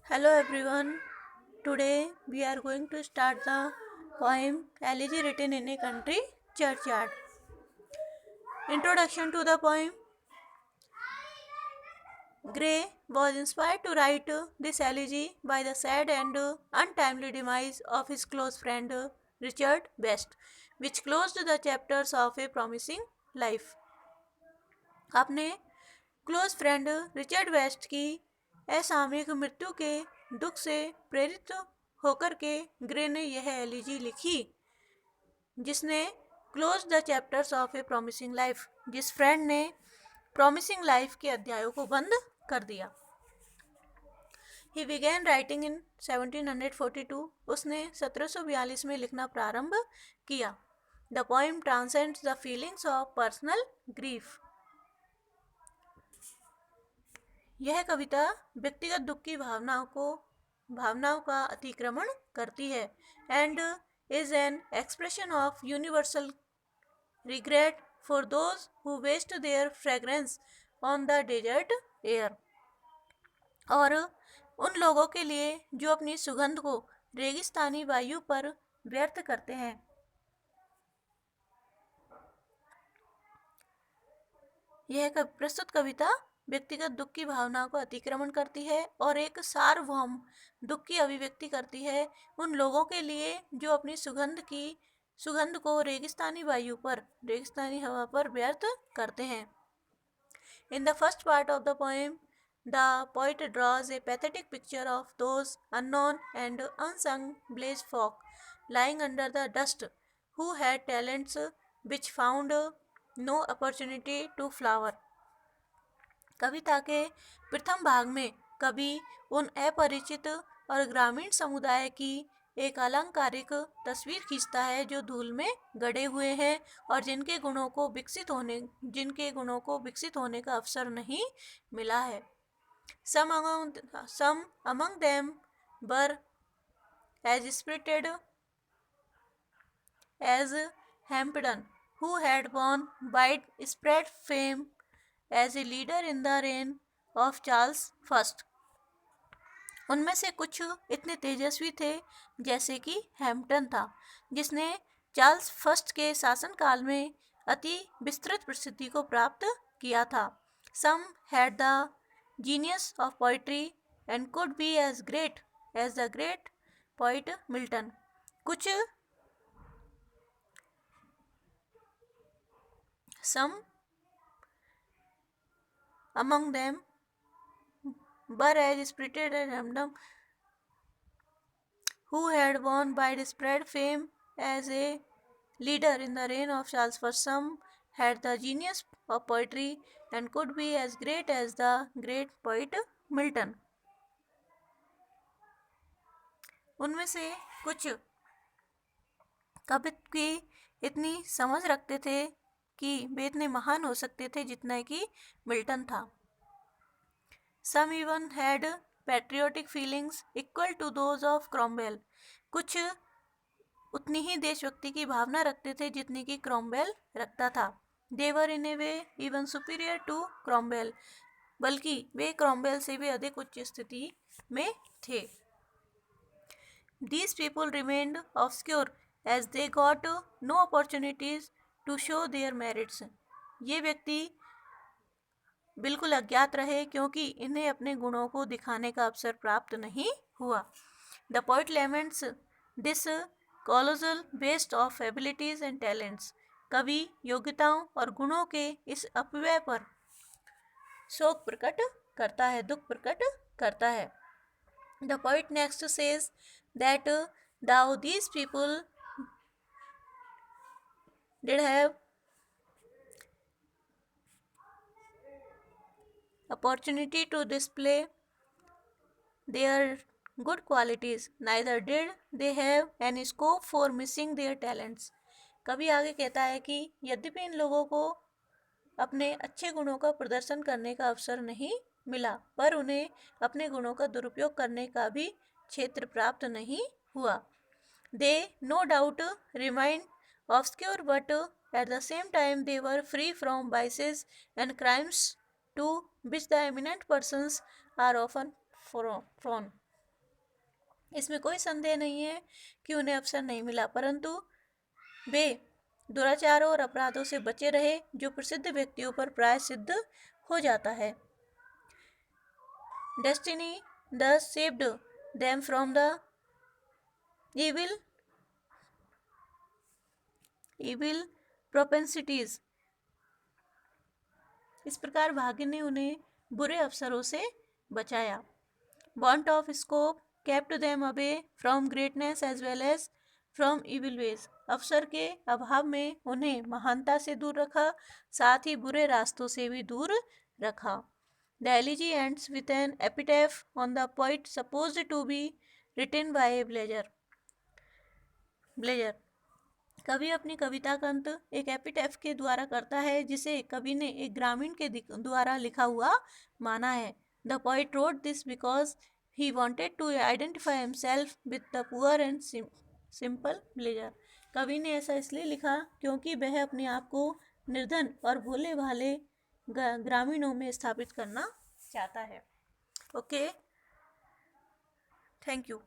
Hello everyone. Today we are going to start the poem Elegy written in a country churchyard. Introduction to the poem. Gray was inspired to write this elegy by the sad and untimely demise of his close friend Richard West, which closed the chapters of a promising life. अपने close friend Richard waste की असामयिक मृत्यु के दुख से प्रेरित होकर के ग्रे ने यह एलिजी लिखी जिसने close the chapters of A promising life, जिस फ्रेंड ने प्रॉमिसिंग लाइफ के अध्यायों को बंद कर दिया। ही बिगेन राइटिंग इन 1742। उसने 1742 में लिखना प्रारंभ किया। The poem transcends the feelings of personal grief. यह कविता व्यक्तिगत दुख की भावनाओं का अतिक्रमण करती है and is an expression of universal regret for those who waste their fragrance on the desert air. और उन लोगों के लिए जो अपनी सुगंध को रेगिस्तानी वायु पर व्यर्थ करते हैं। यह प्रस्तुत कविता व्यक्तिगत दुख की भावनाओं को अतिक्रमण करती है और एक सार्वभौम दुख की अभिव्यक्ति करती है उन लोगों के लिए जो अपनी सुगंध को रेगिस्तानी हवा पर व्यर्थ करते हैं। In the first part of the poem the poet draws a pathetic picture of those unknown and unsung village folk lying under the dust who had talents which found no opportunity to flower। कविता के प्रथम भाग में कवि उन अपरिचित और ग्रामीण समुदाय की एक अलंकारिक तस्वीर खींचता है जो धूल में गड़े हुए हैं और जिनके गुणों को विकसित होने का अवसर नहीं मिला है। Some among them were as spirited as Hampden, who had won widespread fame as a leader in the reign of Charles I। उनमें से कुछ इतने तेजस्वी थे जैसे कि हैम्पटन था, जिसने चार्ल्स फर्स्ट के शासनकाल में अति विस्तृत प्रसिद्धि को प्राप्त किया था। Some had the genius of poetry and could be as great as the great poet Milton। कुछ Some among them were as spirited as Hampden, who had won widespread fame as a leader in the reign of Charles I। Some had the genius of poetry and could be as great as the great poet Milton। उनमें से कुछ कवित्व की इतनी समझ रखते थे कि वे इतने महान हो सकते थे जितना कि मिल्टन था। Some even had patriotic feelings equal to those of Cromwell। कुछ उतनी ही देशभक्ति की भावना रखते थे जितनी कि क्रॉमवेल रखता था। They were in a way even superior to Cromwell। बल्कि वे क्रॉमवेल से भी अधिक उच्च स्थिति में थे। These people remained obscure as they got no opportunities to show their merits। ये व्यक्ति बिल्कुल अज्ञात रहे क्योंकि इन्हें अपने गुणों को दिखाने का अवसर प्राप्त नहीं हुआ। The poet laments this colossal waste of abilities and talents. कवि योग्यताओं और गुणों के इस अपव्यय पर शोक प्रकट करता है, दुख प्रकट करता है। The poet next says that though these people did have opportunity to display their good qualities, neither did they have any scope for missing their talents। कवि आगे कहता है कि यद्यपि इन लोगों को अपने अच्छे गुणों का प्रदर्शन करने का अवसर नहीं मिला, पर उन्हें अपने गुणों का दुरुपयोग करने का भी क्षेत्र प्राप्त नहीं हुआ। They no doubt remained obscure, but at the same time they were free from vices and crimes to which the eminent persons are often prone। इसमें कोई संदेह नहीं है कि उन्हें अवसर नहीं मिला, परंतु वे दुराचारों और अपराधों से बचे रहे, जो प्रसिद्ध व्यक्तियों पर प्राय सिद्ध हो जाता है। Destiny thus saved them from the evil propensities। इस प्रकार भाग्य ने उन्हें बुरे अवसरों से बचाया। Want of scope kept them away from greatness as well as from evil ways। अवसर के अभाव में उन्हें महानता से दूर रखा, साथ ही बुरे रास्तों से भी दूर रखा। The elegy ends with an epitaph on the poet supposed to be written by a Blazer। कवि अपनी कविता का अंत एक एपिटैफ के द्वारा करता है, जिसे कवि ने एक ग्रामीण के द्वारा लिखा हुआ माना है। The poet wrote this because he wanted to identify himself with the poor and simple villager. कवि ने ऐसा इसलिए लिखा क्योंकि वह अपने आप को निर्धन और भोले भाले ग्रामीणों में स्थापित करना चाहता है। Okay, thank you.